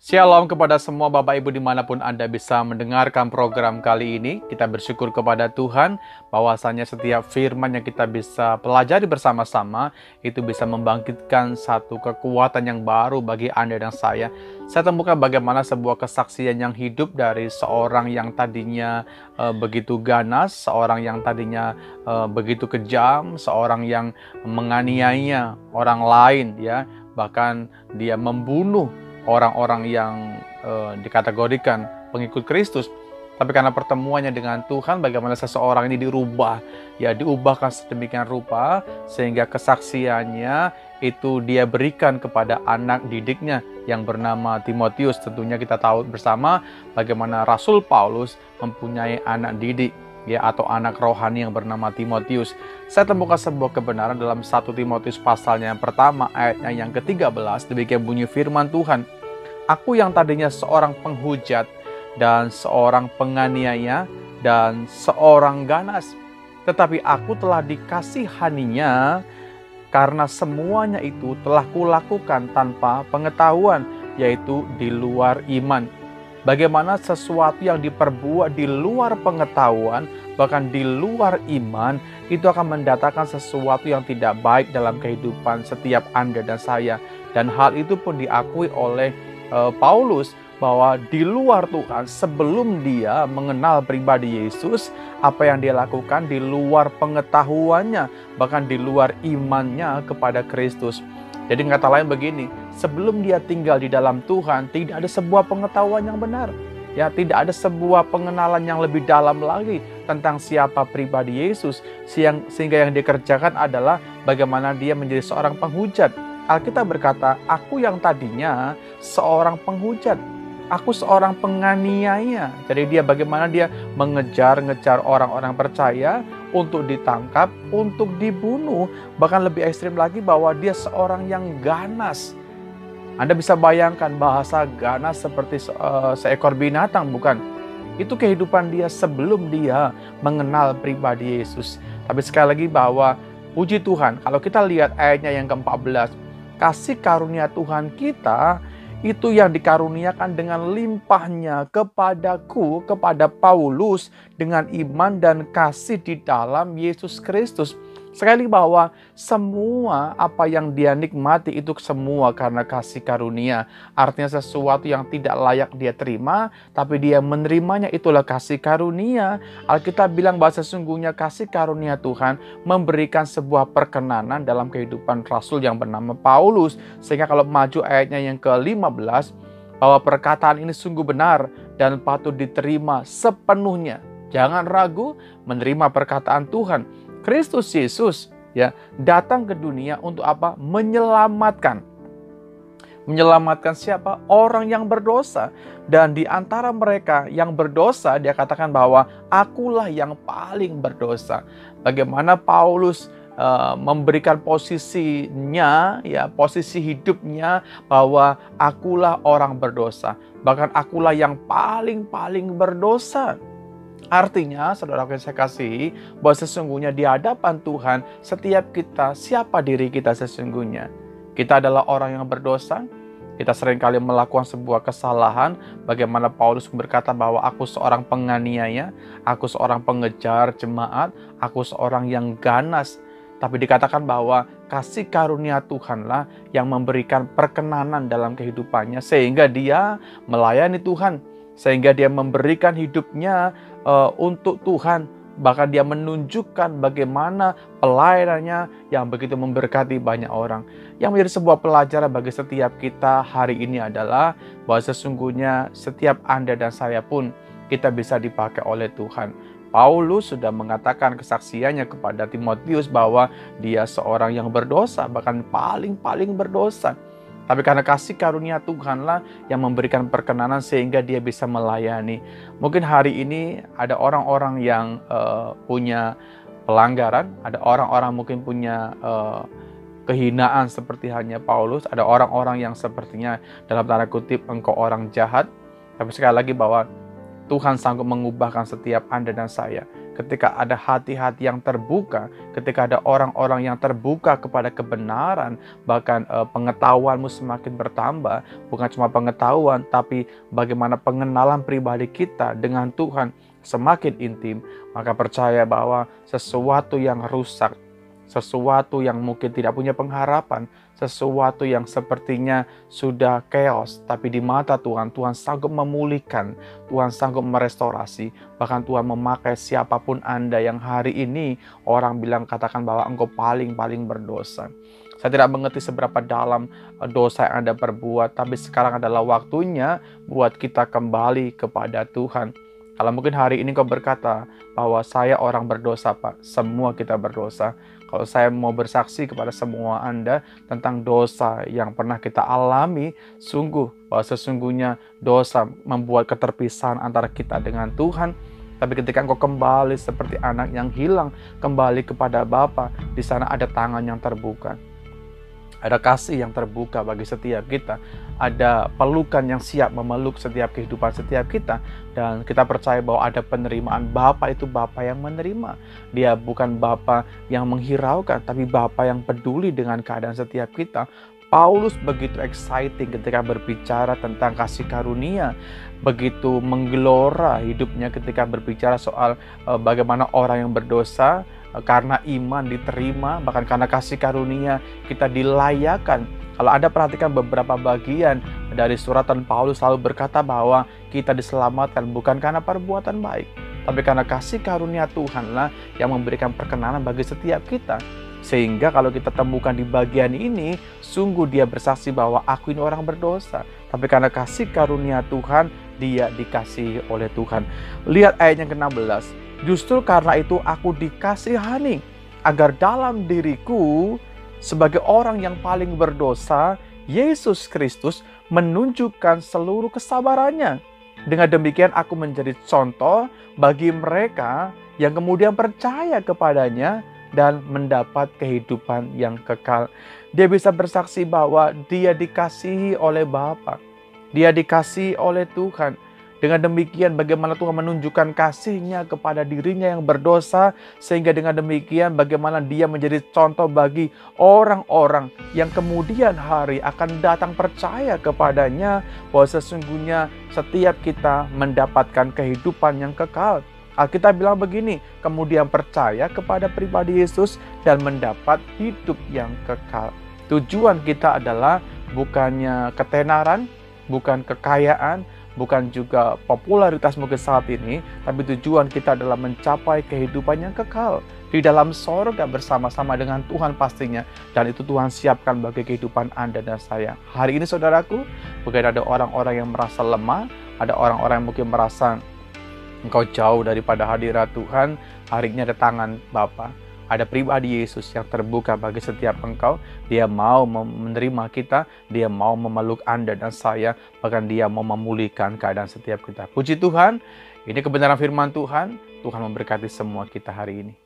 Shalom kepada semua Bapak Ibu dimanapun Anda bisa mendengarkan program kali ini. Kita bersyukur kepada Tuhan bahwasanya setiap firman yang kita bisa pelajari bersama-sama itu bisa membangkitkan satu kekuatan yang baru bagi Anda dan saya. Saya temukan bagaimana sebuah kesaksian yang hidup dari seorang yang tadinya begitu ganas, seorang yang tadinya begitu kejam, seorang yang menganiaya orang lain, ya, bahkan dia membunuh orang-orang yang dikategorikan pengikut Kristus. Tapi karena pertemuannya dengan Tuhan, bagaimana seseorang ini diubahkan sedemikian rupa sehingga kesaksiannya itu dia berikan kepada anak didiknya yang bernama Timotius. Tentunya kita tahu bersama bagaimana Rasul Paulus mempunyai anak didik, ya, atau anak rohani yang bernama Timotius. Saya temukan sebuah kebenaran dalam 1 Timotius pasalnya yang pertama ayatnya yang ke-13. Demikian bunyi firman Tuhan. Aku yang tadinya seorang penghujat dan seorang penganiaya dan seorang ganas, tetapi aku telah dikasihaninya karena semuanya itu telah kulakukan tanpa pengetahuan, yaitu di luar iman. Bagaimana sesuatu yang diperbuat di luar pengetahuan, bahkan di luar iman, itu akan mendatangkan sesuatu yang tidak baik dalam kehidupan setiap Anda dan saya. Dan hal itu pun diakui oleh Paulus, bahwa di luar Tuhan, sebelum dia mengenal pribadi Yesus, apa yang dia lakukan di luar pengetahuannya, bahkan di luar imannya kepada Kristus. Jadi kata lain begini, sebelum dia tinggal di dalam Tuhan, tidak ada sebuah pengetahuan yang benar. Ya, tidak ada sebuah pengenalan yang lebih dalam lagi tentang siapa pribadi Yesus, sehingga yang dikerjakan adalah bagaimana dia menjadi seorang penghujat. Alkitab berkata, aku yang tadinya seorang penghujat, aku seorang penganiaya. Jadi bagaimana dia mengejar-ngejar orang-orang percaya untuk ditangkap, untuk dibunuh. Bahkan lebih ekstrim lagi bahwa dia seorang yang ganas. Anda bisa bayangkan bahasa ganas seperti seekor binatang, bukan? Itu kehidupan dia sebelum dia mengenal pribadi Yesus. Tapi sekali lagi bahwa puji Tuhan, kalau kita lihat ayatnya yang ke-14, kasih karunia Tuhan kita itu yang dikaruniakan dengan limpahnya kepadaku, kepada Paulus, dengan iman dan kasih di dalam Yesus Kristus. Sekali bahwa semua apa yang dia nikmati itu semua karena kasih karunia. Artinya sesuatu yang tidak layak dia terima, tapi dia menerimanya, itulah kasih karunia. Alkitab bilang bahwa sesungguhnya kasih karunia Tuhan memberikan sebuah perkenanan dalam kehidupan Rasul yang bernama Paulus. Sehingga kalau maju ayatnya yang ke-15, bahwa perkataan ini sungguh benar dan patut diterima sepenuhnya. Jangan ragu menerima perkataan Tuhan. Kristus Yesus, ya, datang ke dunia untuk apa? Menyelamatkan. Menyelamatkan siapa? Orang yang berdosa. Dan di antara mereka yang berdosa, dia katakan bahwa akulah yang paling berdosa. Bagaimana Paulus memberikan posisinya, ya, posisi hidupnya, bahwa akulah orang berdosa. Bahkan akulah yang paling berdosa. Artinya, saudara yang saya kasihi, bahwa sesungguhnya di hadapan Tuhan, setiap kita, siapa diri kita sesungguhnya? Kita adalah orang yang berdosa. Kita seringkali melakukan sebuah kesalahan. Bagaimana Paulus berkata bahwa aku seorang penganiaya, aku seorang pengejar jemaat, aku seorang yang ganas. Tapi dikatakan bahwa kasih karunia Tuhanlah yang memberikan perkenanan dalam kehidupannya, sehingga dia melayani Tuhan, sehingga dia memberikan hidupnya untuk Tuhan. Bahkan dia menunjukkan bagaimana pelayanannya yang begitu memberkati banyak orang. Yang menjadi sebuah pelajaran bagi setiap kita hari ini adalah bahwa sesungguhnya setiap Anda dan saya pun kita bisa dipakai oleh Tuhan. Paulus sudah mengatakan kesaksiannya kepada Timotius bahwa dia seorang yang berdosa, bahkan paling berdosa. Tapi karena kasih karunia Tuhanlah yang memberikan perkenanan sehingga dia bisa melayani. Mungkin hari ini ada orang-orang yang punya pelanggaran, ada orang-orang mungkin punya kehinaan seperti hanya Paulus, ada orang-orang yang sepertinya dalam tanda kutip engkau orang jahat. Tapi sekali lagi bahwa Tuhan sanggup mengubahkan setiap Anda dan saya. ketika ada hati-hati yang terbuka, ketika ada orang-orang yang terbuka kepada kebenaran, bahkan pengetahuanmu semakin bertambah, bukan cuma pengetahuan, tapi bagaimana pengenalan pribadi kita dengan Tuhan semakin intim, maka percaya bahwa sesuatu yang rusak, sesuatu yang mungkin tidak punya pengharapan, sesuatu yang sepertinya sudah chaos, tapi di mata Tuhan, Tuhan sanggup memulihkan, Tuhan sanggup merestorasi. Bahkan Tuhan memakai siapapun Anda yang hari ini orang bilang katakan bahwa engkau paling berdosa. Saya tidak mengerti seberapa dalam dosa yang Anda perbuat, tapi sekarang adalah waktunya buat kita kembali kepada Tuhan. Kalau mungkin hari ini kau berkata bahwa saya orang berdosa, Pak, semua kita berdosa. Kalau saya mau bersaksi kepada semua Anda tentang dosa yang pernah kita alami, sungguh bahwa sesungguhnya dosa membuat keterpisahan antara kita dengan Tuhan. Tapi ketika engkau kembali seperti anak yang hilang, kembali kepada Bapa, di sana ada tangan yang terbuka. Ada kasih yang terbuka bagi setiap kita. Ada pelukan yang siap memeluk setiap kehidupan setiap kita. Dan kita percaya bahwa ada penerimaan. Bapa itu Bapa yang menerima. Dia bukan Bapa yang menghiraukan, tapi Bapa yang peduli dengan keadaan setiap kita. Paulus begitu exciting ketika berbicara tentang kasih karunia. Begitu menggelora hidupnya ketika berbicara soal bagaimana orang yang berdosa karena iman diterima, bahkan karena kasih karunia kita dilayakan. Kalau Anda perhatikan beberapa bagian dari suratan Paulus selalu berkata bahwa kita diselamatkan bukan karena perbuatan baik, tapi karena kasih karunia Tuhanlah yang memberikan perkenanan bagi setiap kita. Sehingga kalau kita temukan di bagian ini, sungguh dia bersaksi bahwa aku ini orang berdosa. Tapi karena kasih karunia Tuhan, dia dikasihi oleh Tuhan. Lihat ayat yang ke-16. Justru karena itu aku dikasihani, agar dalam diriku sebagai orang yang paling berdosa, Yesus Kristus menunjukkan seluruh kesabarannya. Dengan demikian aku menjadi contoh bagi mereka yang kemudian percaya kepadanya dan mendapat kehidupan yang kekal. Dia bisa bersaksi bahwa dia dikasihi oleh Bapa, dia dikasihi oleh Tuhan. Dengan demikian bagaimana Tuhan menunjukkan kasih-Nya kepada dirinya yang berdosa, sehingga dengan demikian bagaimana dia menjadi contoh bagi orang-orang yang kemudian hari akan datang percaya kepadanya, bahwa sesungguhnya setiap kita mendapatkan kehidupan yang kekal. Alkitab bilang begini, kemudian percaya kepada pribadi Yesus dan mendapat hidup yang kekal. Tujuan kita adalah bukannya ketenaran, bukan kekayaan, bukan juga popularitas mungkin saat ini, tapi tujuan kita adalah mencapai kehidupan yang kekal di dalam sorga bersama-sama dengan Tuhan pastinya. Dan itu Tuhan siapkan bagi kehidupan Anda dan saya. Hari ini saudaraku, mungkin ada orang-orang yang merasa lemah, ada orang-orang yang mungkin merasa engkau jauh daripada hadirat Tuhan. Hari ini ada tangan Bapa, ada pribadi Yesus yang terbuka bagi setiap engkau. Dia mau menerima kita, dia mau memeluk Anda dan saya, bahkan dia mau memulihkan keadaan setiap kita. Puji Tuhan, ini kebenaran firman Tuhan. Tuhan memberkati semua kita hari ini.